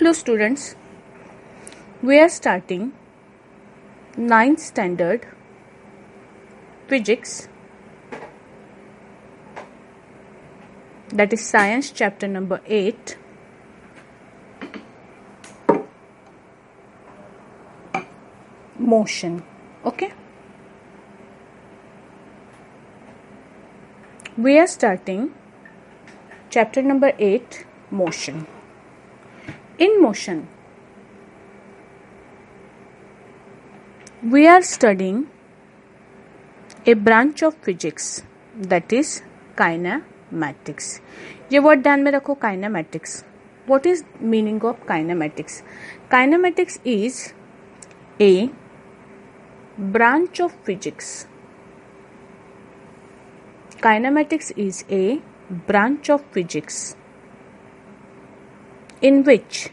Hello students, we are starting 9th standard physics, that is science chapter number 8. Motion. Okay, we are starting chapter number 8, motion. In motion, we are studying a branch of physics, that is kinematics. ये word ध्यान में रखो, kinematics. What is meaning of kinematics? Kinematics is a branch of physics. Kinematics is a branch of physics in which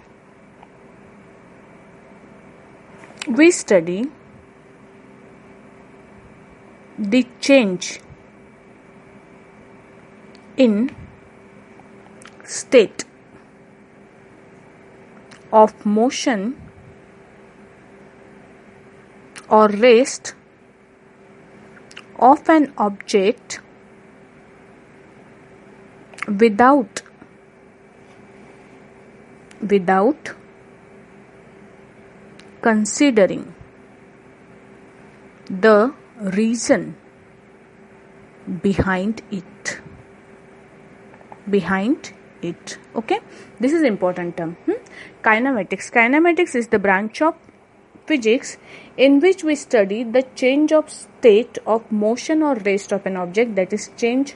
we study the change in state of motion or rest of an object without considering the reason behind it. Okay, this is important term. Kinematics is the branch of physics in which we study the change of state of motion or rest of an object, that is change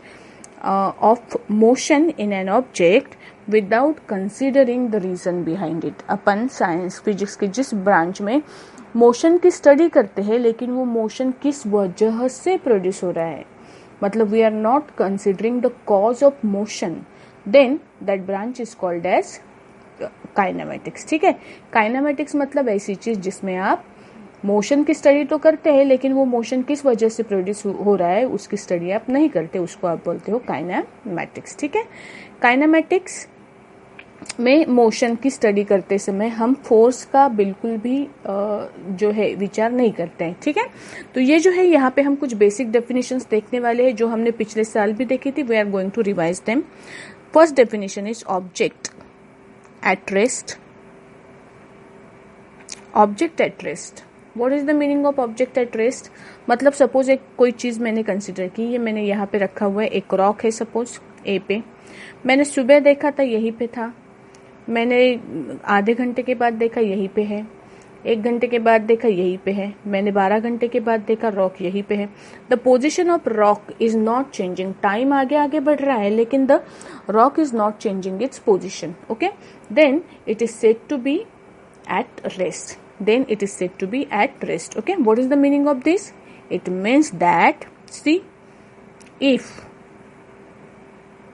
of motion in an object without considering the reason behind it. Upon science physics के जिस branch में motion की study करते हैं, लेकिन वो motion किस वजह से प्रोड्यूस हो रहा है, मतलब we are not considering the cause of motion, then that branch is called as kinematics. ठीक है, काइनेमेटिक्स मतलब ऐसी चीज जिसमें आप मोशन की स्टडी तो करते हैं, लेकिन वो मोशन किस वजह से प्रोड्यूस हो रहा है उसकी स्टडी आप नहीं करते, उसको आप बोलते हो काइनेमेटिक्स. ठीक है, काइनेमेटिक्स में मोशन की स्टडी करते समय हम फोर्स का बिल्कुल भी जो है विचार नहीं करते हैं. ठीक है, तो ये जो है यहाँ पे हम कुछ बेसिक डेफिनेशंस देखने वाले हैं जो हमने पिछले साल भी देखी थी. We are going to revise them. First definition is object at rest. Object at rest, what is the meaning of object at rest? मतलब सपोज एक कोई चीज मैंने कंसिडर की, ये मैंने यहाँ पे रखा हुआ है, एक रॉक है सपोज ए पे, मैंने सुबह देखा था यहीं पे था, मैंने आधे घंटे के बाद देखा यहीं पे है, 1 घंटे के बाद देखा यहीं पे है, मैंने 12 घंटे के बाद देखा रॉक यहीं पे है. The position of rock is not changing. Time आगे बढ़ रहा है लेकिन the rock is not changing its position. Okay, then it is said to be at rest. Okay, what is the meaning of this? It means that, see, if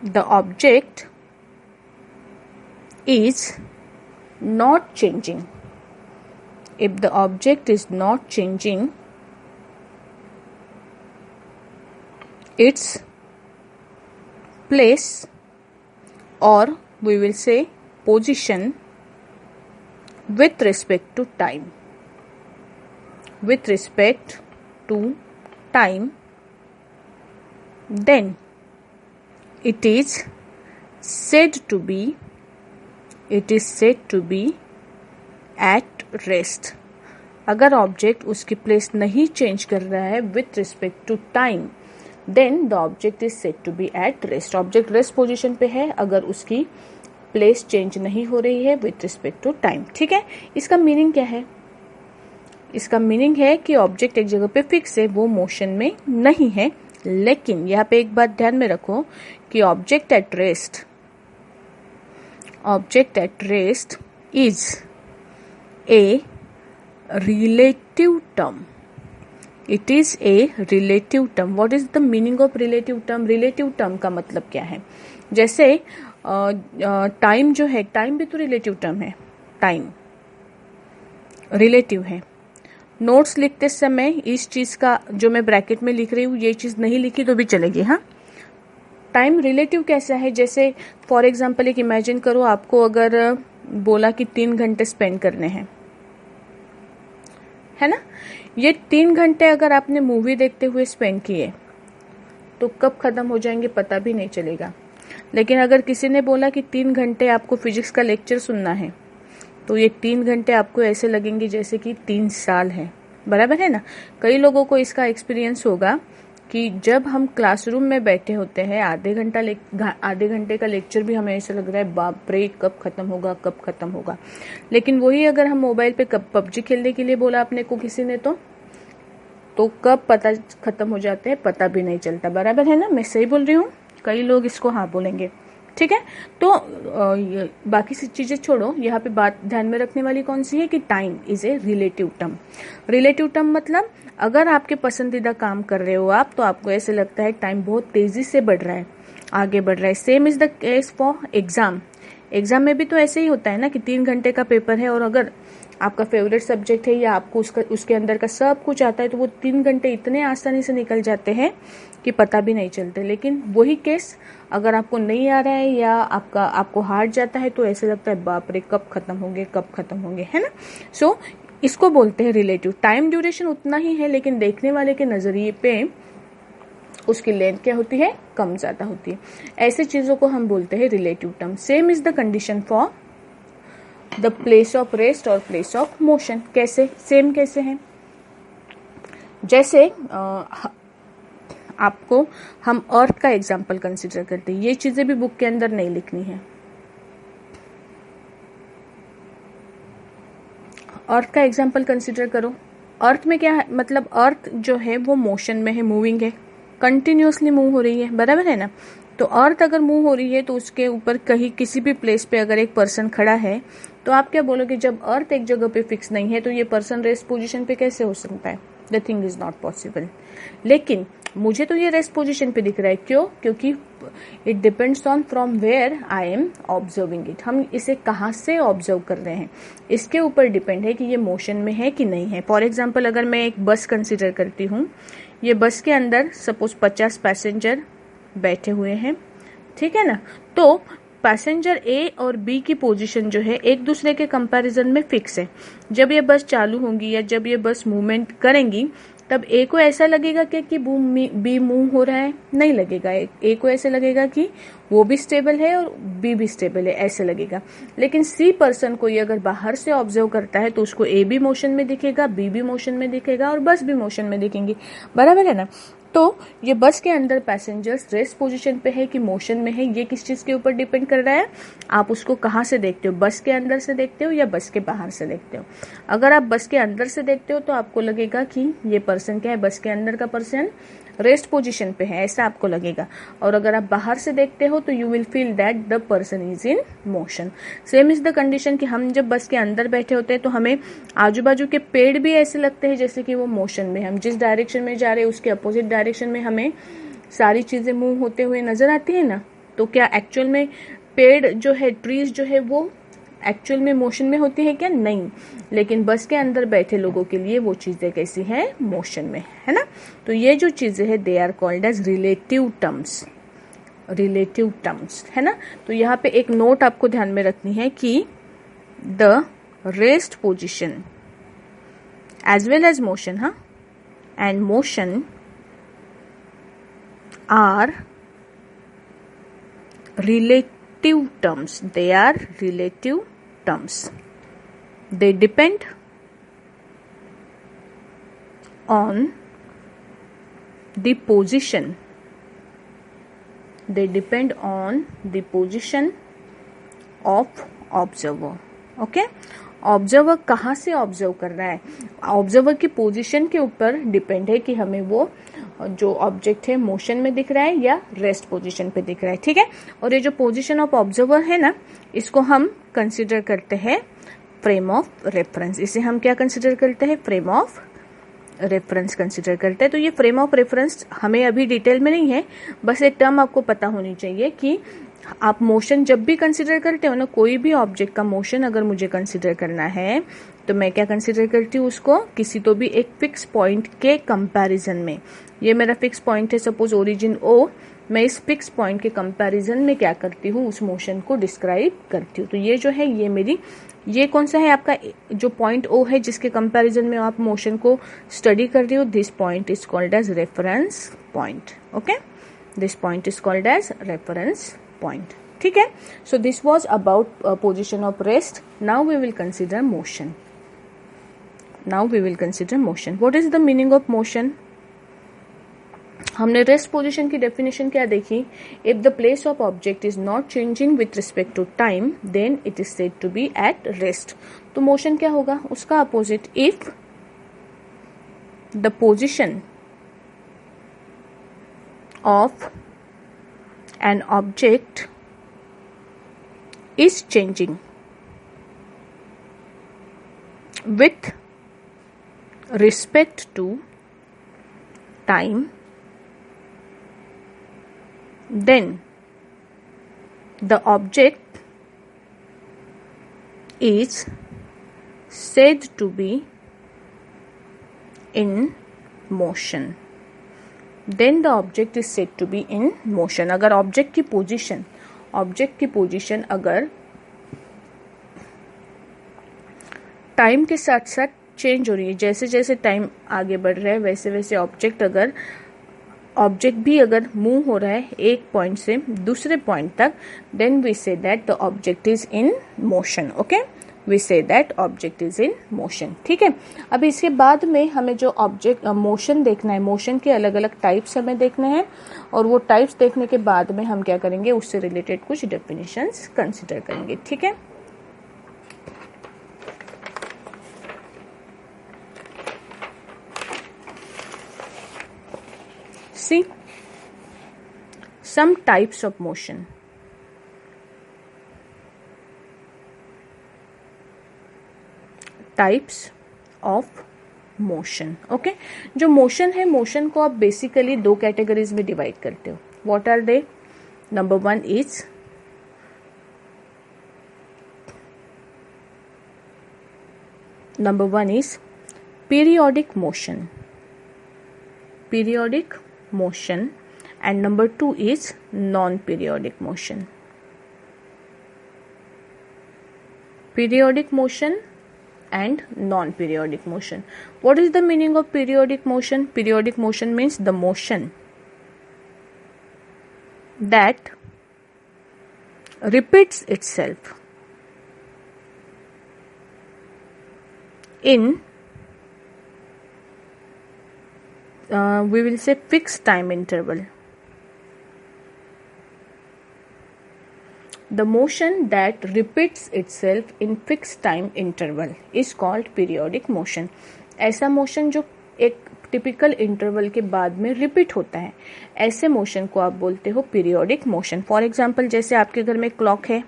the object is not changing, its place, or we will say position, with respect to time, then it is said to be at rest. अगर object उसकी place नहीं change कर रहा है with respect to time, then the object is said to be at rest. Object rest position पे है अगर उसकी प्लेस चेंज नहीं हो रही है विथ रिस्पेक्ट टू टाइम. ठीक है, इसका मीनिंग क्या है? इसका मीनिंग है कि ऑब्जेक्ट एक जगह पे फिक्स है, वो मोशन में नहीं है. लेकिन यहाँ पे एक बात ध्यान में रखो कि object at rest is a relative term. It is a relative term. What is the meaning of relative term? Relative term का मतलब क्या है? जैसे टाइम जो है, टाइम भी तो रिलेटिव टर्म है, टाइम रिलेटिव है. नोट्स लिखते समय इस चीज का जो मैं ब्रैकेट में लिख रही हूँ ये चीज नहीं लिखी तो भी चलेगी. हाँ, टाइम रिलेटिव कैसा है? जैसे फॉर एग्जाम्पल एक इमेजिन करो, आपको अगर बोला कि 3 घंटे स्पेंड करने हैं, है ना। ये 3 घंटे अगर आपने मूवी देखते हुए स्पेंड किए तो कब खत्म हो जाएंगे पता भी नहीं चलेगा। लेकिन अगर किसी ने बोला कि 3 घंटे आपको फिजिक्स का लेक्चर सुनना है तो ये 3 घंटे आपको ऐसे लगेंगे जैसे कि 3 साल है, बराबर है ना। कई लोगों को इसका एक्सपीरियंस होगा कि जब हम क्लासरूम में बैठे होते हैं आधे घंटे का लेक्चर भी हमें ऐसा लग रहा है बाप रे कब खत्म होगा कब खत्म होगा। लेकिन वही अगर हम मोबाइल पे कब पबजी खेलने के लिए बोला अपने को किसी ने तो कब पता खत्म हो जाते हैं पता भी नहीं चलता, बराबर है ना। मैं सही बोल रही हूँ, कई लोग इसको हाँ बोलेंगे, ठीक है। तो बाकी सी चीजें छोड़ो, यहाँ पे बात ध्यान में रखने वाली कौन सी है कि time is a relative term. Relative term मतलब अगर आपके पसंदीदा काम कर रहे हो आप तो आपको ऐसे लगता है टाइम बहुत तेजी से बढ़ रहा है, आगे बढ़ रहा है। Same is the case for exam. Exam में भी तो ऐसे ही होता है ना कि 3 घंटे का पेपर है और अगर आपका फेवरेट सब्जेक्ट है या आपको उसके अंदर का सब कुछ आता है तो वो 3 घंटे इतने आसानी से निकल जाते हैं कि पता भी नहीं चलते। लेकिन वही केस अगर आपको नहीं आ रहा है या आपको हार्ड जाता है तो ऐसे लगता है बाप रे कब खत्म होंगे कब खत्म होंगे, है ना। सो इसको बोलते हैं रिलेटिव। टाइम ड्यूरेशन उतना ही है लेकिन देखने वाले के नजरिए पे उसकी लेंथ क्या होती है, कम ज्यादा होती है। ऐसे चीजों को हम बोलते हैं relative term. Same is the condition for the place of rest और प्लेस ऑफ मोशन। कैसे सेम कैसे है, जैसे आपको हम अर्थ का एग्जाम्पल कंसिडर करते हैं। ये चीजें भी बुक के अंदर नहीं लिखनी है। अर्थ का एग्जाम्पल कंसिडर करो। अर्थ में क्या है, मतलब अर्थ जो है वो मोशन में है, मूविंग है, कंटिन्यूअसली मूव हो रही है, बराबर है ना। तो अर्थ अगर मूव हो रही है तो उसके ऊपर कहीं किसी भी प्लेस पे अगर एक पर्सन खड़ा है तो आप क्या बोलोगे, जब अर्थ एक जगह पे फिक्स नहीं है तो ये पर्सन रेस्ट पोजीशन पे कैसे हो सकता है, the thing is not possible. लेकिन मुझे तो ये रेस्ट पोजीशन पे दिख रहा है, क्यों, क्योंकि it depends on from where I am observing it. हम इसे कहाँ से ऑब्जर्व कर रहे हैं इसके ऊपर डिपेंड है कि ये मोशन में है कि नहीं है। फॉर एग्जाम्पल अगर मैं एक बस कंसिडर करती हूँ, ये बस के अंदर सपोज 50 पैसेंजर बैठे हुए हैं, ठीक है ना। तो पैसेंजर ए और बी की पोजीशन जो है एक दूसरे के कंपैरिजन में फिक्स है। जब ये बस चालू होंगी या जब ये बस मूवमेंट करेंगी तब ए को ऐसा लगेगा कि बी मूव हो रहा है, नहीं लगेगा। ए को ऐसे लगेगा कि वो भी स्टेबल है और बी भी स्टेबल है, ऐसे लगेगा। लेकिन सी पर्सन को ये अगर बाहर से ऑब्जर्व करता है तो उसको ए भी मोशन में दिखेगा, बी भी मोशन में दिखेगा और बस भी मोशन में दिखेंगी, बराबर है ना। तो ये बस के अंदर पैसेंजर्स रेस्ट पोजीशन पे है कि मोशन में है, ये किस चीज के ऊपर डिपेंड कर रहा है। आप उसको कहाँ से देखते हो, बस के अंदर से देखते हो या बस के बाहर से देखते हो। अगर आप बस के अंदर से देखते हो तो आपको लगेगा कि ये पर्सन क्या है, बस के अंदर का पर्सन रेस्ट पोजीशन पे है, ऐसा आपको लगेगा। और अगर आप बाहर से देखते हो तो you will feel that the person is in motion. Same is the condition कि हम जब बस के अंदर बैठे होते हैं तो हमें आजू बाजू के पेड़ भी ऐसे लगते हैं जैसे कि वो मोशन में। हम जिस डायरेक्शन में जा रहे हैं उसके अपोजिट डायरेक्शन में हमें सारी चीजें मूव होते हुए नजर आती है ना। तो क्या एक्चुअल में पेड़ जो है, ट्रीज जो है वो एक्चुअल में मोशन में होती है क्या, नहीं। लेकिन बस के अंदर बैठे लोगों के लिए वो चीजें कैसी हैं, मोशन में, है ना। तो ये जो चीजें है they are called as relative terms, relative terms, है ना। तो यहाँ पे एक नोट आपको ध्यान में रखनी है कि the rest position as well as motion, हाँ, and motion are relative terms. They are relative terms. They depend on the position. They depend on the position of observer. Okay? Observer कहाँ से observe कर रहा है, observer की position के ऊपर depend है कि हमें वो जो ऑब्जेक्ट है मोशन में दिख रहा है या रेस्ट पोजीशन पे दिख रहा है, ठीक है। और ये जो पोजीशन ऑफ ऑब्जर्वर है ना, इसको हम कंसिडर करते हैं फ्रेम ऑफ रेफरेंस। इसे हम क्या कंसिडर करते हैं, फ्रेम ऑफ रेफरेंस कंसिडर करते हैं। तो ये फ्रेम ऑफ रेफरेंस हमें अभी डिटेल में नहीं है, बस एक टर्म आपको पता होनी चाहिए कि आप मोशन जब भी कंसिडर करते हो ना, कोई भी ऑब्जेक्ट का मोशन अगर मुझे कंसिडर करना है तो मैं क्या कंसिडर करती हूँ उसको, किसी तो भी एक फिक्स पॉइंट के कंपैरिजन में। ये मेरा फिक्स पॉइंट है, सपोज ओरिजिन ओ, मैं इस फिक्स पॉइंट के कंपैरिजन में क्या करती हूँ, उस मोशन को डिस्क्राइब करती हूँ। तो ये जो है ये मेरी, ये कौन सा है आपका, जो पॉइंट ओ है जिसके कंपैरिजन में आप मोशन को स्टडी कर रही हो, this point is called as reference point. Okay, this point is called as reference point. ठीक है, so this was about position of rest. Now we will consider motion. Now we will consider motion. What is the meaning of motion? हमने rest position की definition क्या देखी? If the place of object is not changing with respect to time then it is said to be at rest. तो motion क्या होगा? उसका opposite, if the position of an object is changing with respect to time then the object is said to be in motion. Then the object is said to be in motion. अगर object की position अगर time के साथ साथ change हो रही है, जैसे जैसे टाइम आगे बढ़ रहा है वैसे वैसे ऑब्जेक्ट भी अगर मूव हो रहा है एक पॉइंट से दूसरे पॉइंट तक, then we say that the object is in motion. Okay, we say that object is in motion. ठीक है, अब इसके बाद में हमें जो ऑब्जेक्ट मोशन देखना है, मोशन के अलग अलग टाइप्स हमें देखने हैं, और वो टाइप्स देखने के बाद में हम क्या करेंगे, उससे रिलेटेड कुछ डेफिनेशंस कंसिडर करेंगे। ठीक है, see some types of motion. Types of motion. Okay, जो मोशन है, मोशन को आप बेसिकली दो कैटेगरीज में डिवाइड करते हो। What are they? Number one is periodic motion. Periodic motion, and number two is non-periodic motion. Periodic motion and non-periodic motion. What is the meaning of periodic motion? Periodic motion means the motion that repeats itself in we will say fixed time interval. The motion that repeats itself in fixed time interval is called periodic motion. ऐसा motion जो एक typical interval के बाद में repeat होता है, ऐसे motion को आप बोलते हो पीरियोडिक मोशन। फॉर एग्जाम्पल, जैसे आपके घर में क्लॉक है,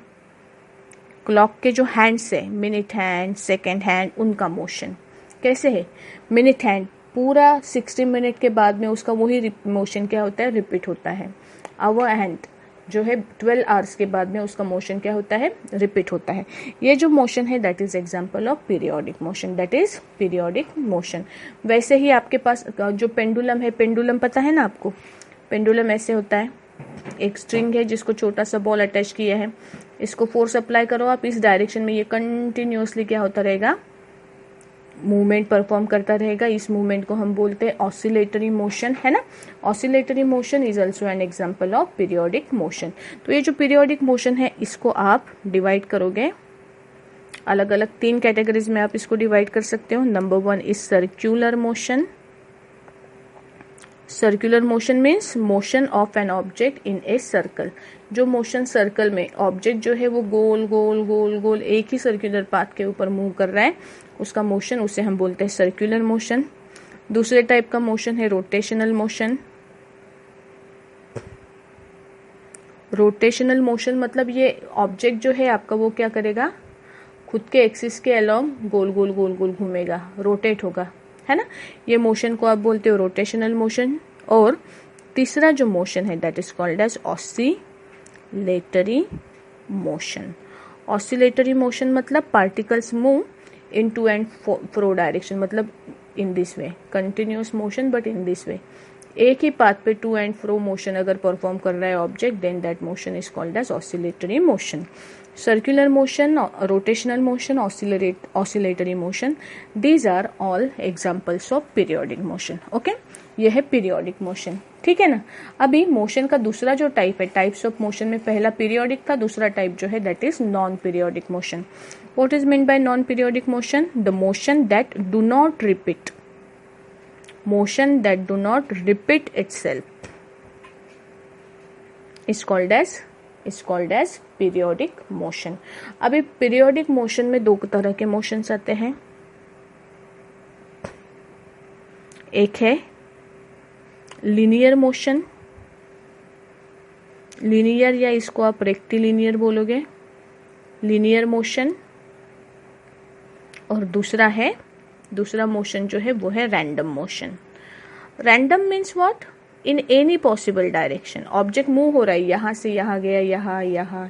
क्लॉक के जो हैंड्स है, मिनट हैंड, सेकेंड हैंड, उनका मोशन कैसे है? मिनट हैंड पूरा 60 मिनट के बाद में उसका वही मोशन क्या होता है? रिपीट होता है। आवर हैंड जो है 12 आवर्स के बाद में उसका मोशन क्या होता है? रिपीट होता है। ये जो मोशन है that is example of periodic motion, that is periodic motion. वैसे ही आपके पास जो पेंडुलम है, पेंडुलम पता है ना आपको? पेंडुलम ऐसे होता है, एक स्ट्रिंग है जिसको छोटा सा बॉल अटैच किया है, इसको फोर्स अप्लाई करो आप इस डायरेक्शन में, ये कंटिन्यूअसली क्या होता रहेगा? मूवमेंट परफॉर्म करता रहेगा। इस मूवमेंट को हम बोलते हैं ऑसिलेटरी मोशन, है ना? Oscillatory motion is also an example of periodic motion. तो ये जो पीरियोडिक मोशन है इसको आप डिवाइड करोगे अलग अलग 3 कैटेगरीज में, आप इसको डिवाइड कर सकते हो। Number 1 is circular motion. Circular motion means motion of an object in a circle. जो मोशन सर्कल में ऑब्जेक्ट जो है वो गोल गोल गोल गोल एक ही सर्कुलर पाथ के ऊपर मूव कर रहा है, उसका मोशन, उसे हम बोलते हैं सर्कुलर मोशन। दूसरे टाइप का मोशन है रोटेशनल मोशन। रोटेशनल मोशन मतलब ये ऑब्जेक्ट जो है आपका वो क्या करेगा? खुद के एक्सिस के अलोंग गोल गोल गोल गोल घूमेगा, रोटेट होगा, है ना? ये मोशन को आप बोलते हो रोटेशनल मोशन। और तीसरा जो मोशन है that is called as oscillatory motion. Oscillatory motion मतलब particles move in to and fro direction, मतलब in this way, continuous motion but in this way, एक ही पाथ पे टू एंड फ्रो मोशन अगर परफॉर्म कर रहा है object, then that motion is called as oscillatory motion. Circular motion, rotational motion, oscillatory motion, these are all examples of periodic motion. Okay, ये है periodic motion. ठीक है ना. अभी मोशन का दूसरा जो टाइप है, टाइप्स ऑफ मोशन में पहला पीरियोडिक था, दूसरा टाइप जो है that is non periodic motion. What is mean by non periodic motion? The motion that do not repeat, motion that do not repeat itself is called as periodic motion. अभी periodic motion में दो तरह के motions आते हैं. एक है linear motion, linear या इसको आप rectilinear बोलोगे, linear motion. और दूसरा मोशन जो है वो है random motion. Random means what? In any possible direction. Object move हो रहा है, यहाँ से यहाँ गया, यहाँ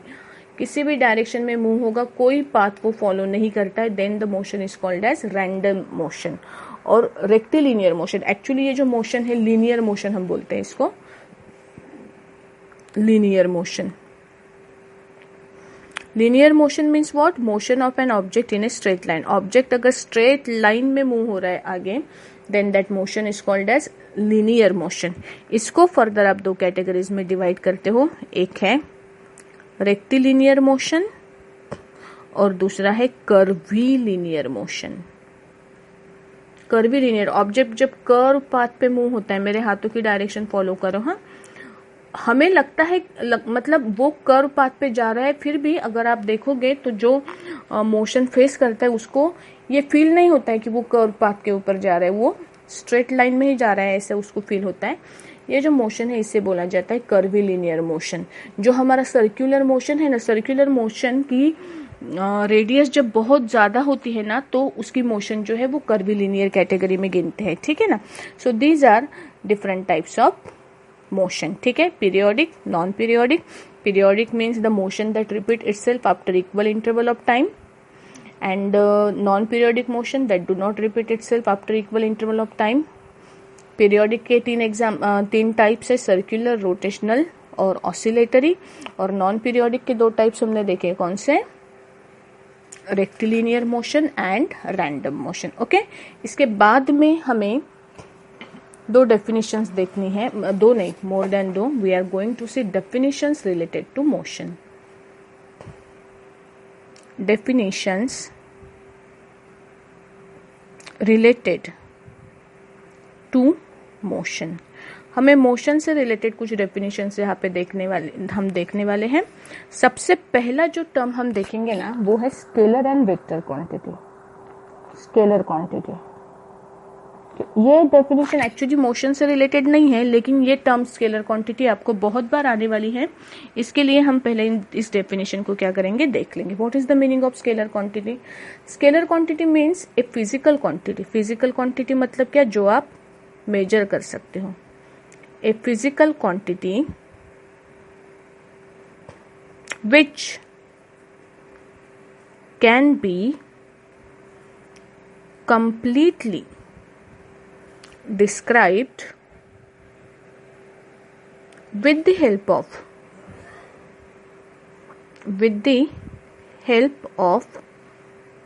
किसी भी डायरेक्शन में मूव होगा, कोई पाथ को फॉलो नहीं करता है, then the motion is called as random motion. और रेक्टिलिनियर मोशन, एक्चुअली ये जो मोशन है लीनियर मोशन हम बोलते हैं इसको, linear motion. Linear motion means what? Motion of an object in a straight line. Object अगर स्ट्रेट लाइन में मूव हो रहा है आगे, then that motion is called as linear motion. इसको फर्दर आप दो कैटेगरीज में डिवाइड करते हो. एक है रेक्टिलिनियर मोशन और दूसरा है कर्वीलिनियर मोशन. कर्वीलिनियर, ऑब्जेक्ट जब कर्व पाथ पे मूव होता है, मेरे हाथों की डायरेक्शन फॉलो करो. हाँ, हमें लगता है मतलब वो कर्व पाथ पे जा रहा है, फिर भी अगर आप देखोगे तो जो मोशन फेस करता है उसको ये फील नहीं होता है कि वो कर्व पाथ के ऊपर जा रहा है, वो स्ट्रेट लाइन में ही जा रहा है, ऐसे उसको फील होता है. ये जो मोशन है इसे बोला जाता है कर्वीलिनियर मोशन. जो हमारा सर्कुलर मोशन है ना, सर्कुलर मोशन की रेडियस जब बहुत ज्यादा होती है ना, तो उसकी मोशन जो है वो कर्वीलिनियर कैटेगरी में गिनते हैं. ठीक है ना. So these are different types of motion. ठीक है. Periodic, non periodic. Periodic means the motion that repeat itself after equal interval of time, and non periodic motion that do not repeat itself after equal interval of time. Periodic के तीन types है, circular, rotational और oscillatory. और non periodic के दो types हमने देखे, कौन से? Rectilinear motion and random motion. Okay, इसके बाद में हमें दो डेफिनेशंस देखनी है, दो नहीं, मोर देन दो. We are going to see definitions related to motion. Definitions related to motion. हमें मोशन से रिलेटेड कुछ डेफिनेशंस यहाँ पे देखने वाले हैं. सबसे पहला जो टर्म हम देखेंगे ना, वो है scalar and vector quantity. Scalar quantity, ये डेफिनेशन एक्चुअली मोशन से रिलेटेड नहीं है, लेकिन ये टर्म स्केलर क्वांटिटी आपको बहुत बार आने वाली है. इसके लिए हम पहले इस डेफिनेशन को क्या करेंगे, देख लेंगे. What is the meaning of scalar quantity? Scalar quantity means a physical quantity. Physical quantity मतलब क्या? जो आप मेजर कर सकते हो. A physical quantity which can be completely described with the help of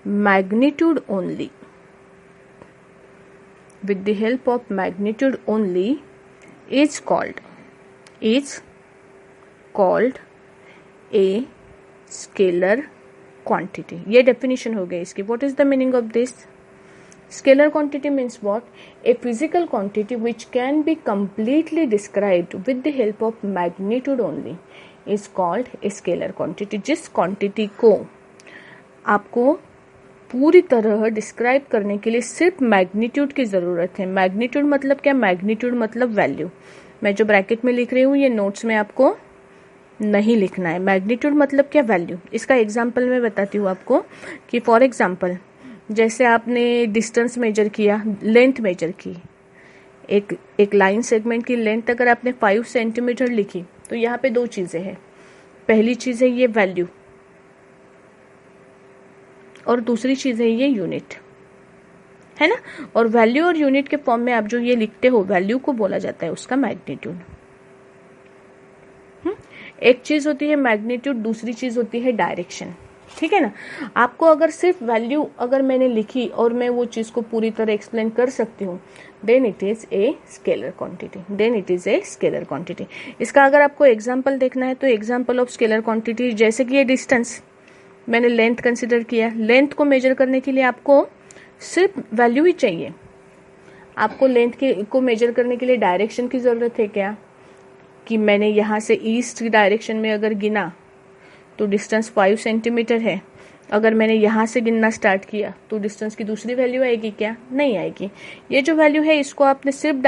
magnitude only. With the help of magnitude only is called a scalar quantity. ये definition हो गई इसकी. What is the meaning of this? Scalar quantity means what? A physical quantity which can be completely described with the help of magnitude only is called a scalar quantity. जिस quantity को आपको पूरी तरह describe करने के लिए सिर्फ magnitude की जरूरत है. मैग्नीट्यूड मतलब क्या? मैग्नीट्यूड मतलब वैल्यू. मैं जो ब्रैकेट में लिख रही हूँ ये नोट्स में आपको नहीं लिखना है. मैग्नीट्यूड मतलब क्या? वैल्यू. इसका एग्जाम्पल मैं बताती हूँ आपको कि फॉर एग्जाम्पल जैसे आपने डिस्टेंस मेजर किया, लेंथ मेजर की, एक लाइन सेगमेंट की लेंथ अगर आपने 5 सेंटीमीटर लिखी, तो यहाँ पे दो चीजें हैं. पहली चीज है ये वैल्यू और दूसरी चीज है ये यूनिट. है ना। और वैल्यू और यूनिट के फॉर्म में आप जो ये लिखते हो, वैल्यू को बोला जाता है उसका मैग्नीट्यूड। एक चीज होती है मैग्नीट्यूड, दूसरी चीज होती है डायरेक्शन, ठीक है ना। आपको अगर सिर्फ वैल्यू अगर मैंने लिखी और मैं वो चीज को पूरी तरह एक्सप्लेन कर सकती हूँ, then it is a scalar quantity. इसका अगर आपको एग्जाम्पल देखना है तो एग्जाम्पल ऑफ स्केलर क्वांटिटी, जैसे कि ये डिस्टेंस मैंने लेंथ कंसिडर किया, लेंथ को मेजर करने के लिए आपको सिर्फ वैल्यू ही चाहिए। आपको लेंथ को मेजर करने के लिए डायरेक्शन की जरूरत है क्या, कि मैंने यहाँ से ईस्ट की डायरेक्शन में अगर गिना तो डिस्टेंस 5 सेंटीमीटर है, अगर मैंने यहाँ से गिनना स्टार्ट किया तो डिस्टेंस की दूसरी वैल्यू आएगी क्या, नहीं आएगी। ये जो वैल्यू है इसको आपने सिर्फ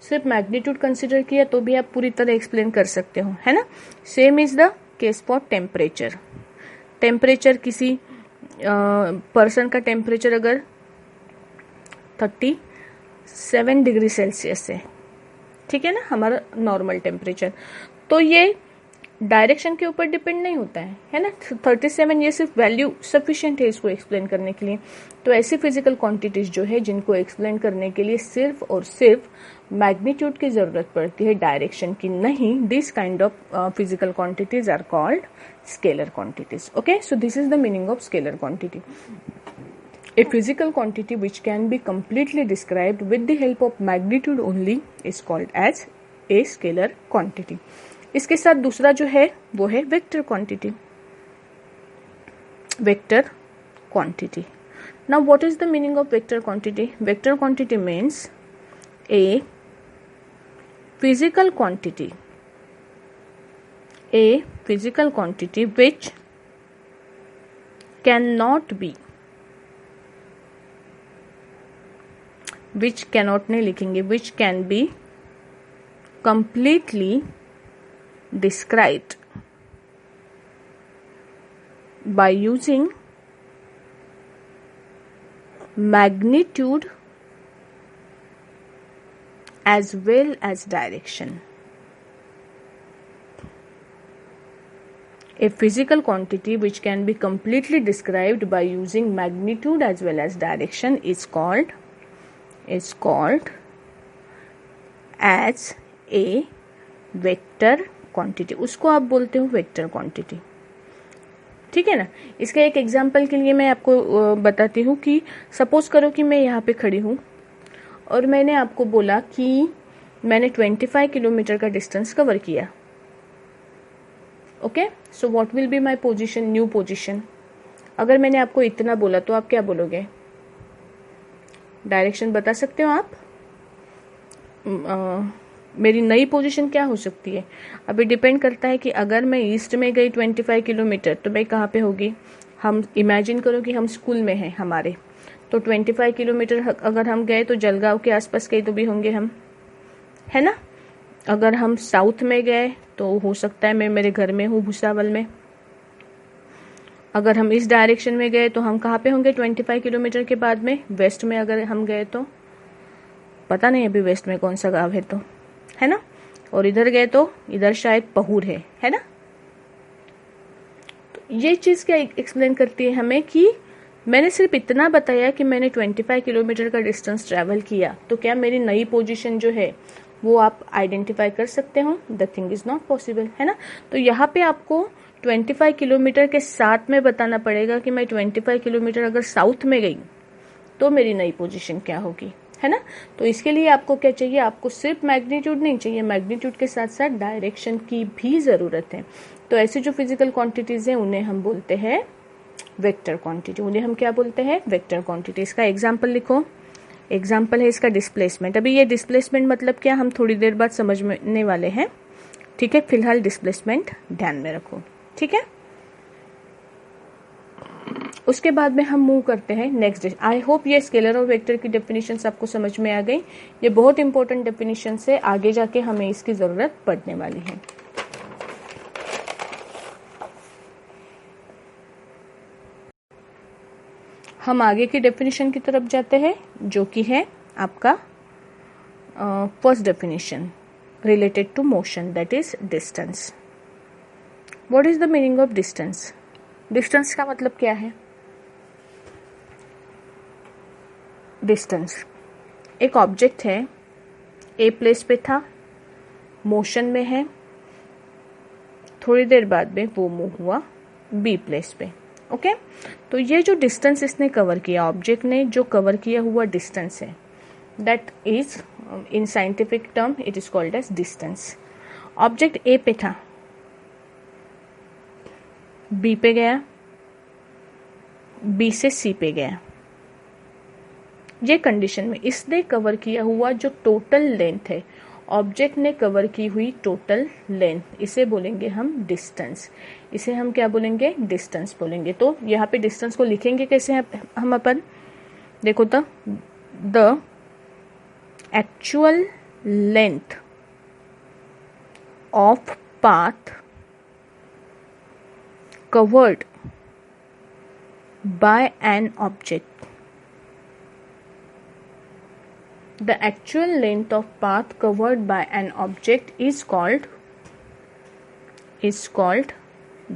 सिर्फ मैग्नीट्यूड कंसिडर किया तो भी आप पूरी तरह एक्सप्लेन कर सकते हो, है ना। Same is the case for temperature किसी पर्सन का टेम्परेचर अगर 37 डिग्री सेल्सियस है, ठीक है ना, हमारा नॉर्मल टेम्परेचर, तो ये डायरेक्शन के ऊपर डिपेंड नहीं होता है ना। 37 ये सिर्फ वैल्यू सफिशिएंट है इसको एक्सप्लेन करने के लिए। तो ऐसी फिजिकल क्वांटिटीज जो है जिनको एक्सप्लेन करने के लिए सिर्फ और सिर्फ मैग्नीट्यूड की जरूरत पड़ती है, डायरेक्शन की नहीं। This kind of physical quantities are called scalar quantities. Okay, so this is the meaning of scalar quantity. A physical quantity which can be completely described with the help of magnitude only is called as a scalar quantity. इसके साथ दूसरा जो है वो है vector quantity. Now what is the meaning of vector quantity? Vector quantity means a physical quantity which cannot be, which cannot नहीं लिखेंगे, which can be completely described by using magnitude as well as direction. A physical quantity which can be completely described by using magnitude as well as direction is called as a vector quantity. उसको आप बोलते हो vector quantity, ठीक है ना। इसका एक example के लिए मैं आपको बताती हूँ कि सपोज करो कि मैं यहाँ पे खड़ी हूँ और मैंने आपको बोला कि मैंने 25 किलोमीटर का डिस्टेंस कवर किया। Okay, so what will be my position, new position. अगर मैंने आपको इतना बोला तो आप क्या बोलोगे, डायरेक्शन बता सकते हो आप। मेरी नई पोजीशन क्या हो सकती है, अभी डिपेंड करता है कि अगर मैं ईस्ट में गई 25 किलोमीटर तो मैं कहाँ पे होगी। हम इमेजिन करो कि हम स्कूल में हैं हमारे, तो 25 किलोमीटर अगर हम गए तो जलगांव के आसपास कहीं तो भी होंगे हम, है ना। अगर हम साउथ में गए तो हो सकता है मैं मेरे घर में हूँ भुसावल में। अगर हम इस डायरेक्शन में गए तो हम कहाँ पे होंगे 25 किलोमीटर के बाद में, वेस्ट में अगर हम गए तो पता नहीं अभी वेस्ट में कौन सा गांव है तो, है ना। और इधर गए तो इधर शायद पहूर है ना। तो ये चीज क्या एक्सप्लेन करती है हमें कि मैंने सिर्फ इतना बताया कि मैंने 25 किलोमीटर का डिस्टेंस ट्रैवल किया, तो क्या मेरी नई पोजीशन जो है वो आप आइडेंटिफाई कर सकते हो। The thing is not possible, है ना। तो यहाँ पे आपको 25 किलोमीटर के साथ में बताना पड़ेगा कि मैं 25 किलोमीटर अगर साउथ में गई तो मेरी नई पोजीशन क्या होगी, है ना। तो इसके लिए आपको क्या चाहिए, आपको सिर्फ मैग्नीट्यूड नहीं चाहिए, मैग्नीट्यूड के साथ साथ डायरेक्शन की भी जरूरत है। तो ऐसी जो फिजिकल क्वांटिटीज हैं उन्हें हम बोलते हैं वेक्टर क्वांटिटी। उन्हें हम क्या बोलते हैं, वेक्टर क्वांटिटी। इसका एग्जाम्पल लिखो। एग्जाम्पल है इसका डिस्प्लेसमेंट। अभी ये डिस्प्लेसमेंट मतलब क्या हम थोड़ी देर बाद समझने वाले हैं, ठीक है। फिलहाल डिस्प्लेसमेंट ध्यान में रखो, ठीक है। उसके बाद में हम मूव करते हैं नेक्स्ट। आई होप ये स्केलर और वेक्टर की डेफिनेशंस आपको समझ में आ गई। ये बहुत इंपॉर्टेंट डेफिनेशन है, आगे जाके हमें इसकी जरूरत पड़ने वाली है। हम आगे की डेफिनेशन की तरफ जाते हैं जो कि है आपका first definition related to motion, that is distance. What is the meaning of distance. Distance का मतलब क्या है। डिस्टेंस, एक ऑब्जेक्ट है, ए प्लेस पे था, मोशन में है, थोड़ी देर बाद में वो मूव हुआ बी प्लेस पे। ओके, तो ये जो डिस्टेंस इसने कवर किया, ऑब्जेक्ट ने जो कवर किया हुआ डिस्टेंस है, that is in scientific term it is called as distance. Object A पे था, बी पे गया, बी से सी पे गया, ये कंडीशन में इसने कवर किया हुआ जो टोटल लेंथ है, ऑब्जेक्ट ने कवर की हुई टोटल लेंथ, इसे बोलेंगे हम डिस्टेंस। इसे हम क्या बोलेंगे? डिस्टेंस बोलेंगे। तो यहाँ पे डिस्टेंस को लिखेंगे कैसे हम अपन? देखो तो, the actual length of path covered by an object, the actual length of path covered by an object is called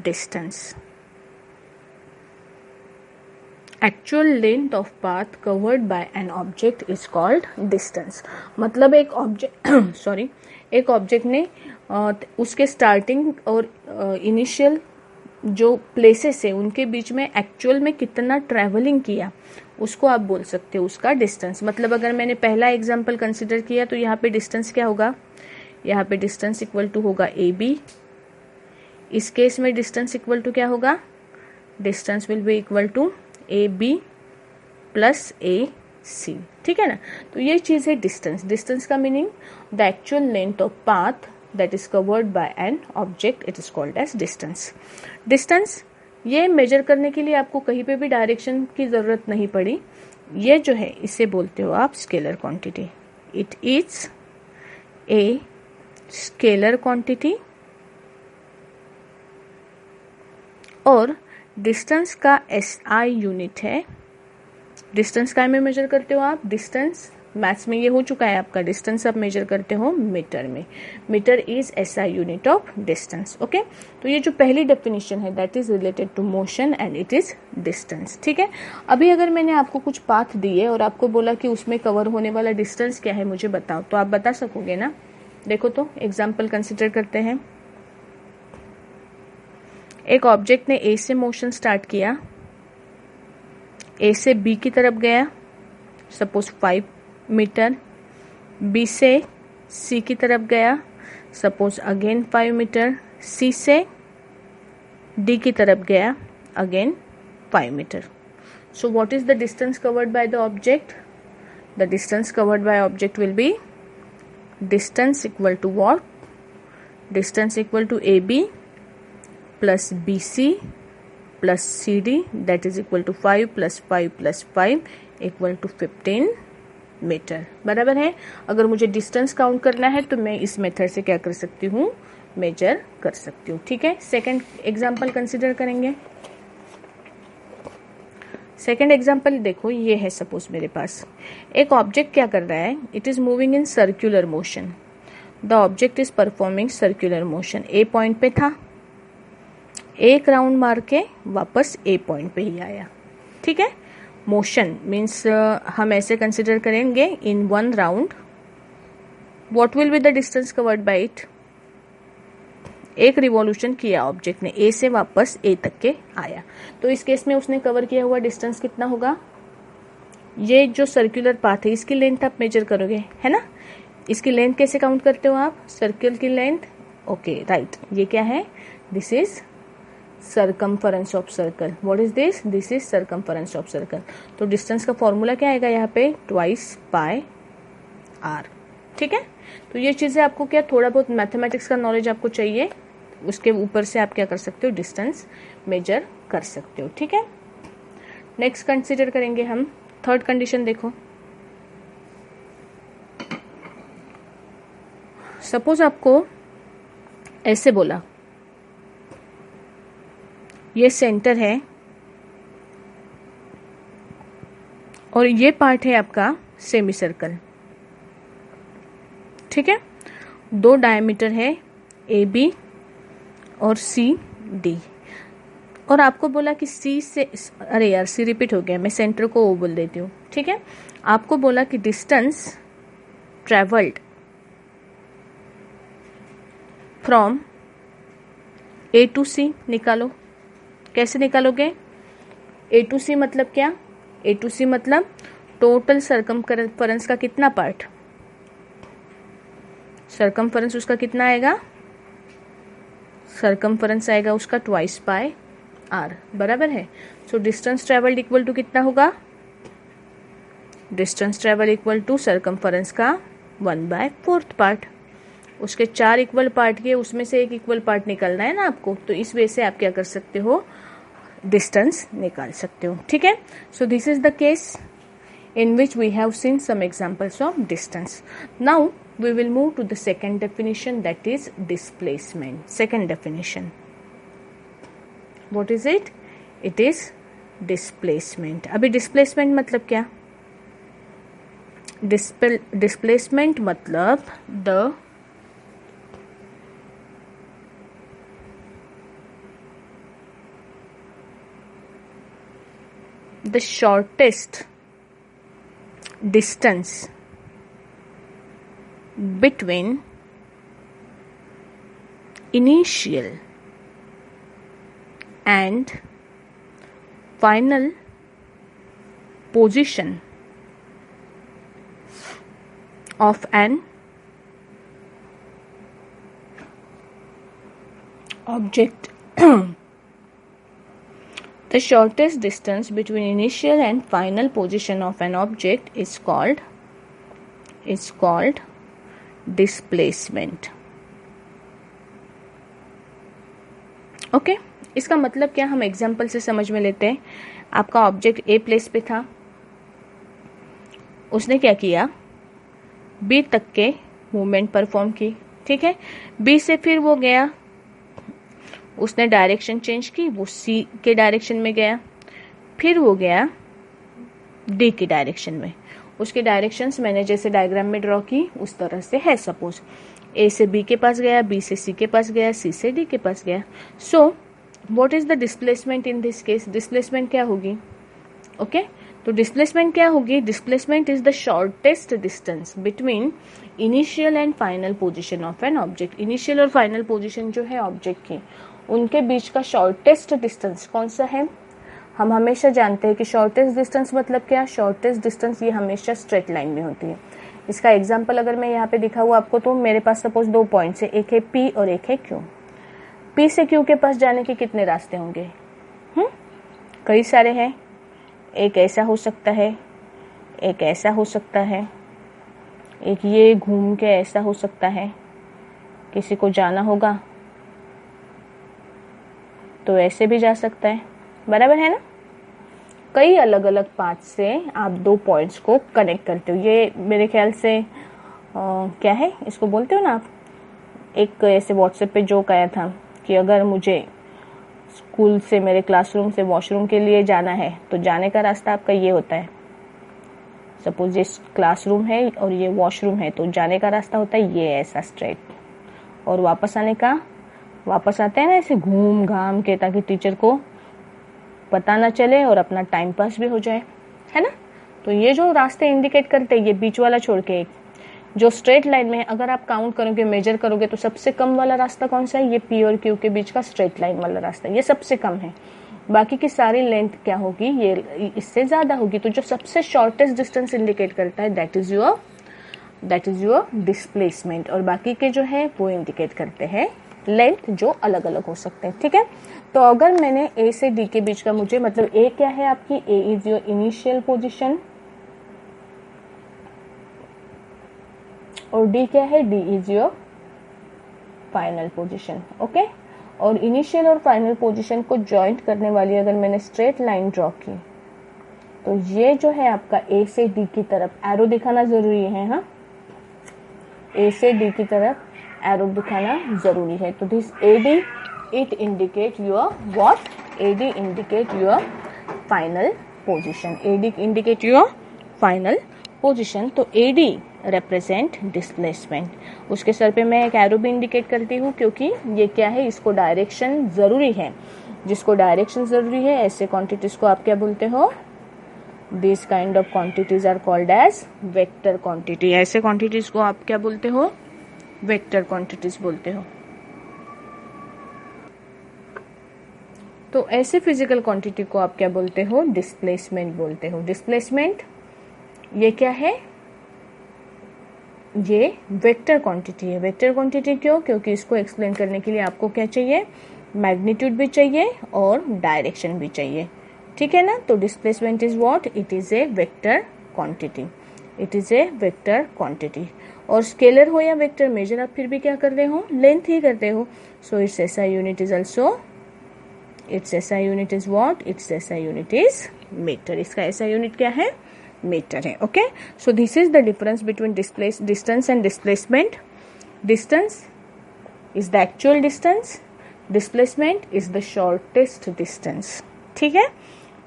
distance. Actual length of path covered by an object is called distance. मतलब एक object sorry एक object ने उसके starting और initial जो places है उनके बीच में एक्चुअल में कितना ट्रैवलिंग किया, उसको आप बोल सकते हो उसका डिस्टेंस। मतलब अगर मैंने पहला एग्जांपल कंसिडर किया तो यहाँ पे डिस्टेंस क्या होगा? यहाँ पे डिस्टेंस इक्वल टू होगा ए बी। इस केस में डिस्टेंस इक्वल टू क्या होगा? Distance will be equal to A B plus A C. ठीक है ना? तो ये चीज है डिस्टेंस। डिस्टेंस का meaning the actual length of path that is covered by an object, it is called as distance. Distance ये मेजर करने के लिए आपको कहीं पे भी डायरेक्शन की जरूरत नहीं पड़ी। ये जो है इसे बोलते हो आप scalar quantity. It is a scalar quantity और डिस्टेंस का एसआई यूनिट है। डिस्टेंस काय में मेजर करते हो आप? डिस्टेंस मैथ्स में ये हो चुका है आपका, डिस्टेंस आप मेजर करते हो मीटर में। Metre is SI unit of distance. Okay, तो ये जो पहली डेफिनेशन है that is related to motion and it is distance. ठीक है, अभी अगर मैंने आपको कुछ पाथ दिए और आपको बोला कि उसमें कवर होने वाला डिस्टेंस क्या है मुझे बताओ, तो आप बता सकोगे ना? देखो तो एग्जाम्पल कंसिडर करते हैं। एक ऑब्जेक्ट ने ए से मोशन स्टार्ट किया, ए से बी की तरफ गया, सपोज 5 मीटर, बी से सी की तरफ गया, सपोज अगेन 5 मीटर, सी से डी की तरफ गया, again 5 metre. So what is the distance covered by the object? The distance covered by object will be distance equal to what? Distance equal to A B plus B C plus C D, that is equal to 5 plus 5 plus 5 equal to 15 metre. बराबर है? अगर मुझे distance count करना है तो मैं इस method से क्या कर सकती हूँ? मेजर कर सकती हूँ। ठीक है, सेकंड एग्जांपल कंसिडर करेंगे। सेकंड एग्जांपल देखो, ये है सपोज मेरे पास एक ऑब्जेक्ट क्या कर रहा है? It is moving in circular motion. The object is performing circular motion. A point पे था, एक राउंड मार के वापस ए पॉइंट पे ही आया। ठीक है, मोशन मीन्स हम ऐसे कंसिडर करेंगे इन 1 round what will be the distance covered bye it? एक रिवॉल्यूशन किया ऑब्जेक्ट ने, ए से वापस ए तक के आया, तो इस केस में उसने कवर किया हुआ डिस्टेंस कितना होगा? ये जो सर्कुलर पाथ है इसकी लेंथ आप मेजर करोगे, है ना? इसकी लेंथ कैसे काउंट करते हो आप? सर्कल की लेंथ। ओके राइट, ये क्या है? This is circumference of circle. What is this? This is circumference of circle. तो डिस्टेंस का फॉर्मूला क्या आएगा यहाँ पे? 2 पाई आर। ठीक है, तो ये चीजें आपको क्या थोड़ा बहुत मैथमेटिक्स का नॉलेज आपको चाहिए, उसके ऊपर से आप क्या कर सकते हो? डिस्टेंस मेजर कर सकते हो। ठीक है, नेक्स्ट कंसिडर करेंगे हम थर्ड कंडीशन। देखो सपोज आपको ऐसे बोला, ये सेंटर है और ये पार्ट है आपका सेमी सर्कल। ठीक है, 2 डायमीटर है ए बी और सी डी। और आपको बोला कि सी से, अरे यार सी रिपीट हो गया, मैं सेंटर को ओ बोल देती हूँ, ठीक है। आपको बोला कि distance travelled from A to C निकालो। कैसे निकालोगे? ए टू सी मतलब क्या? ए टू सी मतलब टोटल सर्कमफरेंस का कितना पार्ट, सर्कमफरेंस उसका कितना आएगा? सर्कमफरेंस आएगा उसका ट्वाइस पाई आर, बराबर है। So distance travelled equal to कितना होगा? Distance travel equal to circumference का 1/4 पार्ट। उसके 4 इक्वल पार्ट के, उसमें से एक इक्वल पार्ट निकालना है ना आपको, तो इस वे से आप क्या कर सकते हो? डिस्टेंस निकाल सकते हो, ठीक है। So this is the case in which we have seen some examples of distance. Now we will move to the second definition, that is displacement. Second definition. What is it? It is displacement. अभी displacement मतलब क्या? Displacement मतलब the shortest distance between initial and final position of an object. The shortest distance between initial and final position of an object is called displacement. Okay, इसका मतलब क्या हम example से समझ में लेते हैं। आपका ऑब्जेक्ट ए प्लेस पे था, उसने क्या किया? बी तक के मूवमेंट परफॉर्म की, ठीक है। बी से फिर वो गया, उसने डायरेक्शन चेंज की, वो सी के डायरेक्शन में गया, फिर वो गया डी की डायरेक्शन में। उसके डायरेक्शंस मैंने जैसे डायग्राम में ड्रॉ की उस तरह से है। सपोज ए से बी के पास गया, बी से सी के पास गया, सी से डी के पास गया। सो what is the displacement in this case? Displacement क्या होगी? ओके, तो डिस्प्लेसमेंट क्या होगी? Displacement is the shortest distance between initial and final position of an object. Initial और फाइनल पोजिशन जो है ऑब्जेक्ट की, उनके बीच का शॉर्टेस्ट डिस्टेंस कौन सा है? हम हमेशा जानते हैं कि शॉर्टेस्ट डिस्टेंस मतलब क्या? शॉर्टेस्ट डिस्टेंस ये हमेशा स्ट्रेट लाइन में होती है। इसका एग्जांपल अगर मैं यहाँ पे दिखा हुआ आपको, तो मेरे पास सपोज 2 पॉइंट्स है, एक है पी और एक है क्यू। पी से क्यू के पास जाने के कितने रास्ते होंगे? कई सारे हैं। एक ऐसा हो सकता है, एक ऐसा हो सकता है, एक ये घूम के ऐसा हो सकता है। किसी को जाना होगा तो ऐसे भी जा सकता है, बराबर है ना। कई अलग अलग पाथ से आप 2 पॉइंट्स को कनेक्ट करते हो। ये मेरे ख्याल से क्या है इसको बोलते हो ना आप, एक ऐसे व्हाट्सएप पे जोक आया था कि अगर मुझे स्कूल से, मेरे क्लासरूम से वॉशरूम के लिए जाना है तो जाने का रास्ता आपका ये होता है। सपोज ये क्लासरूम है और ये वॉशरूम है, तो जाने का रास्ता होता है ये ऐसा स्ट्रेट, और वापस आने का, वापस आते हैं ना ऐसे घूम घाम के, ताकि टीचर को पता ना चले और अपना टाइम पास भी हो जाए, है ना। तो ये जो रास्ते इंडिकेट करते हैं, ये बीच वाला छोड़ के एक जो स्ट्रेट लाइन में है, अगर आप काउंट करोगे, मेजर करोगे, तो सबसे कम वाला रास्ता कौन सा है? ये पी और क्यू के बीच का स्ट्रेट लाइन वाला रास्ता, ये सबसे कम है। बाकी की सारी लेंथ क्या होगी? ये इससे ज्यादा होगी। तो जो सबसे शॉर्टेस्ट डिस्टेंस इंडिकेट करता है, दैट इज योर डिस्प्लेसमेंट, और बाकी के जो है वो इंडिकेट करते हैं लेंथ, जो अलग अलग हो सकते हैं, ठीक है। तो अगर मैंने ए से डी के बीच का, मुझे मतलब ए क्या है आपकी? ए इज योर इनिशियल पोजीशन और डी क्या है? D is your final position, okay. और इनिशियल और फाइनल पोजीशन को जॉइंट करने वाली अगर मैंने स्ट्रेट लाइन ड्रॉ की, तो ये जो है आपका ए से डी की तरफ एरो दिखाना जरूरी है। हाँ, ए से डी की तरफ एरो दिखाना जरूरी है। तो this AD, it indicate your what? AD indicate your final position. AD indicate your final position. तो AD represent displacement. उसके सर पे मैं एक एरो भी इंडिकेट करती हूँ, क्योंकि ये क्या है, इसको डायरेक्शन जरूरी है। जिसको डायरेक्शन जरूरी है, ऐसे क्वांटिटीज को आप क्या बोलते हो? This kind of quantities are called as vector quantity. ऐसे क्वांटिटीज को आप क्या बोलते हो? वेक्टर क्वांटिटीज बोलते हो। तो ऐसे फिजिकल क्वांटिटी को आप क्या बोलते हो? डिस्प्लेसमेंट बोलते हो। डिस्प्लेसमेंट ये क्या है? ये वेक्टर क्वांटिटी है। वेक्टर क्वांटिटी क्यों? क्योंकि इसको एक्सप्लेन करने के लिए आपको क्या चाहिए? मैग्नीट्यूड भी चाहिए और डायरेक्शन भी चाहिए, ठीक है ना? तो displacement is what? It is A vector quantity. It is A vector quantity. और स्केलर हो या वेक्टर, मेजर आप फिर भी क्या कर रहे हो? लेंथ ही करते हो। So its SI unit is also, its SI unit is what? Its SI unit is metre. इसका एसआई यूनिट क्या है? मीटर है। Okay, so this is the difference between distance and displacement. Distance is the actual distance, displacement is the shortest distance, ठीक है?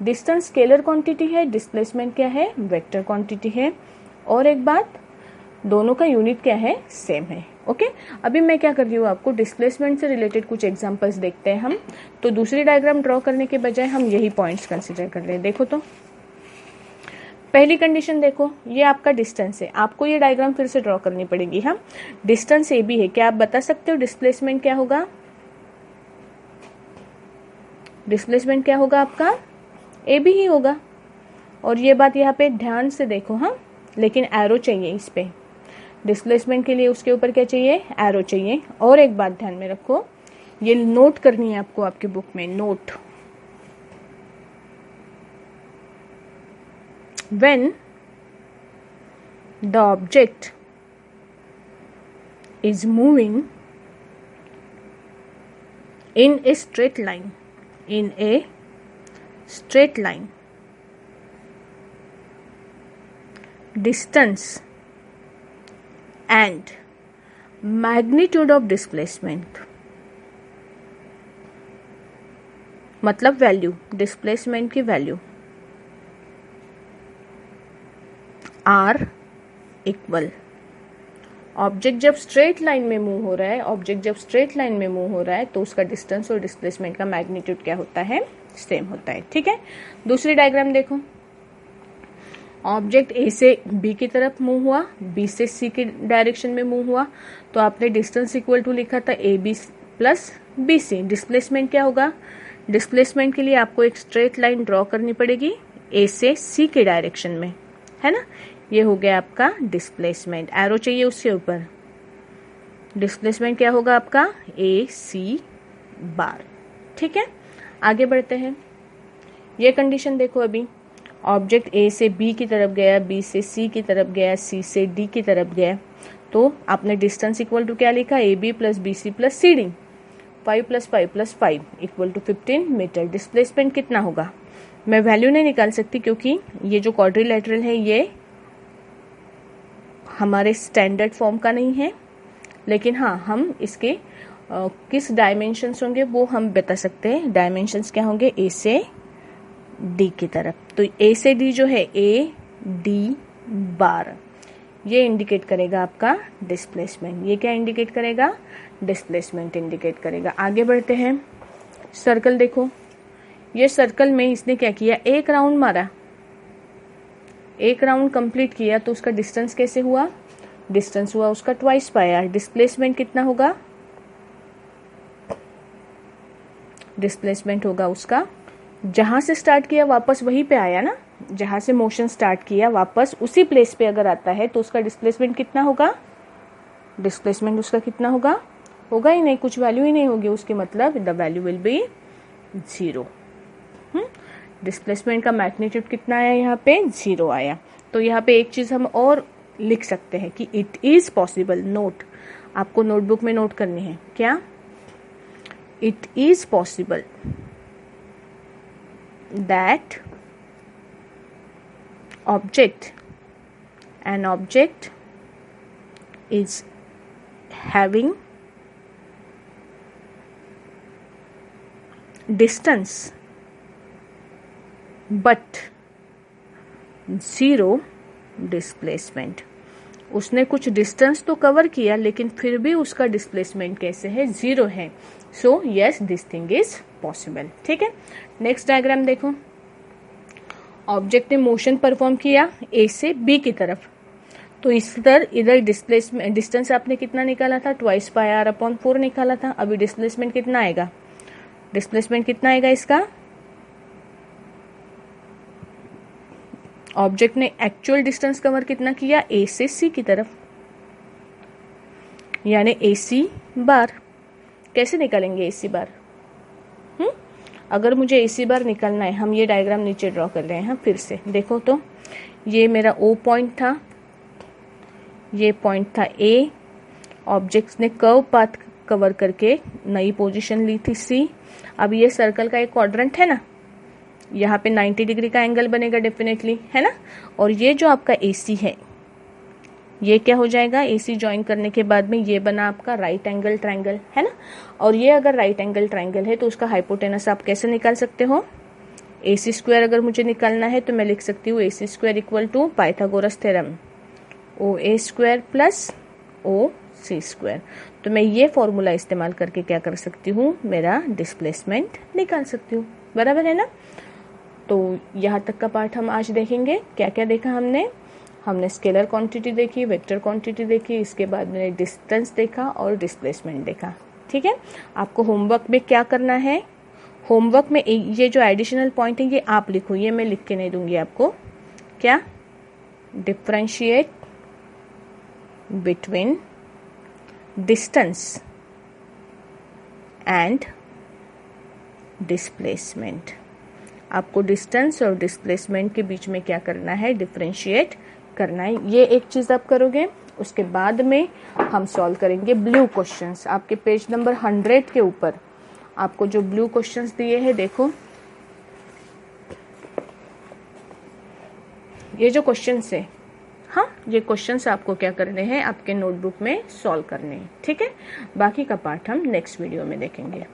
Distance scalar quantity है, displacement क्या है? Vector quantity है। और एक बात, दोनों का यूनिट क्या है? सेम है। ओके, अभी मैं क्या कर रही हूँ, आपको डिस्प्लेसमेंट से रिलेटेड कुछ एग्जांपल्स देखते हैं हम। तो दूसरी डायग्राम ड्रॉ करने के बजाय हम यही पॉइंट्स कंसिडर कर रहे हैं। देखो तो पहली कंडीशन देखो, ये आपका डिस्टेंस है। आपको ये डायग्राम फिर से ड्रॉ करनी पड़ेगी। हम डिस्टेंस ए बी है, क्या आप बता सकते हो डिस्प्लेसमेंट क्या होगा? डिस्प्लेसमेंट क्या होगा आपका? ए बी ही होगा। और ये बात यहाँ पे ध्यान से देखो, हाँ, लेकिन एरो चाहिए इस पे। डिस्प्लेसमेंट के लिए उसके ऊपर क्या चाहिए? एरो चाहिए। और एक बात ध्यान में रखो, ये नोट करनी है आपको आपके बुक में, note. When the object is moving in a straight line, distance and magnitude of displacement, मतलब वैल्यू, डिस्प्लेसमेंट की वैल्यू आर इक्वल। ऑब्जेक्ट जब स्ट्रेट लाइन में मूव हो रहा है, तो उसका डिस्टेंस और डिस्प्लेसमेंट का मैग्नीट्यूड क्या होता है? सेम होता है, ठीक है? दूसरी डायग्राम देखो, ऑब्जेक्ट ए से बी की तरफ मूव हुआ, बी से सी की डायरेक्शन में मूव हुआ, तो आपने डिस्टेंस इक्वल टू लिखा था A B plus B C. Displacement क्या होगा? डिस्प्लेसमेंट के लिए आपको एक स्ट्रेट लाइन ड्रॉ करनी पड़ेगी ए से सी के डायरेक्शन में, है ना? ये हो गया आपका डिस्प्लेसमेंट। एरो चाहिए उसके ऊपर। डिस्प्लेसमेंट क्या होगा आपका? ए सी बार, ठीक है? आगे बढ़ते हैं। ये कंडीशन देखो, अभी ऑब्जेक्ट ए से बी की तरफ गया, बी से सी की तरफ गया, सी से डी की तरफ गया, तो आपने डिस्टेंस इक्वल टू क्या लिखा? A B plus B C plus C D. 5 + 5 + 5 equal to 15 metre. Displacement कितना होगा? मैं वैल्यू नहीं निकाल सकती क्योंकि ये जो क्वाड्रिलेटरल है ये हमारे स्टैंडर्ड फॉर्म का नहीं है, लेकिन हाँ, हम इसके किस डायमेंशंस होंगे वो हम बता सकते हैं। डायमेंशंस क्या होंगे? ए से डी की तरफ। तो ए से डी जो है ए डी बार, ये इंडिकेट करेगा आपका डिस्प्लेसमेंट। ये क्या इंडिकेट करेगा? डिस्प्लेसमेंट इंडिकेट करेगा। आगे बढ़ते हैं। सर्कल देखो, ये सर्कल में इसने क्या किया? एक राउंड मारा, एक राउंड कंप्लीट किया, तो उसका डिस्टेंस कैसे हुआ? डिस्टेंस हुआ उसका ट्वाइस पाया। डिस्प्लेसमेंट कितना होगा? डिस्प्लेसमेंट होगा उसका, जहां से स्टार्ट किया वापस वहीं पे आया ना, जहां से मोशन स्टार्ट किया वापस उसी प्लेस पे अगर आता है तो उसका डिस्प्लेसमेंट कितना होगा? डिस्प्लेसमेंट उसका कितना होगा? होगा ही नहीं, कुछ वैल्यू ही नहीं होगी उसकी, मतलब the value will be 0। Displacement का मैग्नीट्यूड कितना आया? यहाँ पे 0 आया। तो यहाँ पे एक चीज हम और लिख सकते हैं कि इट इज पॉसिबल। नोट, आपको नोटबुक में नोट करनी है क्या? It is possible that an object is having distance but 0 displacement। उसने कुछ डिस्टेंस तो कवर किया लेकिन फिर भी उसका डिस्प्लेसमेंट कैसे है? 0 है। So yes, this thing is possible. ठीक है, नेक्स्ट डायग्राम देखो। ऑब्जेक्ट ने मोशन परफॉर्म किया ए से बी की तरफ, तो इधर डिस्प्लेसमेंट डिस्टेंस आपने कितना निकाला था, 2πr/4 निकाला था। अभी डिस्प्लेसमेंट कितना आएगा, डिस्प्लेसमेंट कितना आएगा इसका, ऑब्जेक्ट ने एक्चुअल डिस्टेंस कवर कितना किया, ए से सी की तरफ, यानी AC बार। कैसे निकालेंगे AC बार, अगर मुझे AC बार निकालना है, हम ये डायग्राम नीचे ड्रॉ कर रहे हैं फिर से देखो। तो ये मेरा O पॉइंट था, ये पॉइंट था A, ऑब्जेक्ट ने कर्व पाथ कवर करके नई पोजीशन ली थी C। अब ये सर्कल का एक क्वाड्रेंट है ना, यहाँ पे 90 डिग्री का एंगल बनेगा डेफिनेटली, है ना। और ये जो आपका AC है, ये क्या हो जाएगा, AC ज्वाइन करने के बाद में ये बना आपका राइट एंगल ट्रायंगल, है ना। और ये अगर राइट एंगल ट्रायंगल है तो उसका हाइपोटेनस आप कैसे निकाल सकते हो, AC² अगर मुझे निकालना है तो मैं लिख सकती हूँ AC² equal to Pythagoras theorem OA² plus OC²। तो मैं ये फॉर्मूला इस्तेमाल करके क्या कर सकती हूँ, मेरा डिस्प्लेसमेंट निकाल सकती हूँ, बराबर है ना। तो यहाँ तक का पार्ट हम आज देखेंगे। क्या क्या देखा हमने स्केलर क्वांटिटी देखी, वेक्टर क्वांटिटी देखी, इसके बाद मैंने डिस्टेंस देखा और डिस्प्लेसमेंट देखा। ठीक है, आपको होमवर्क में क्या करना है, होमवर्क में ये जो एडिशनल पॉइंट है ये आप लिखो, ये मैं लिख के नहीं दूंगी आपको। क्या, differentiate between distance and displacement. आपको डिस्टेंस और डिस्प्लेसमेंट के बीच में क्या करना है, डिफरेंशिएट करना है। ये एक चीज आप करोगे, उसके बाद में हम सॉल्व करेंगे ब्लू क्वेश्चंस। आपके पेज नंबर 100 के ऊपर आपको जो ब्लू क्वेश्चंस दिए हैं, देखो ये जो क्वेश्चंस है, हाँ ये क्वेश्चंस आपको क्या करने हैं, आपके नोटबुक में सॉल्व करने हैं। ठीक है, बाकी का पार्ट हम नेक्स्ट वीडियो में देखेंगे।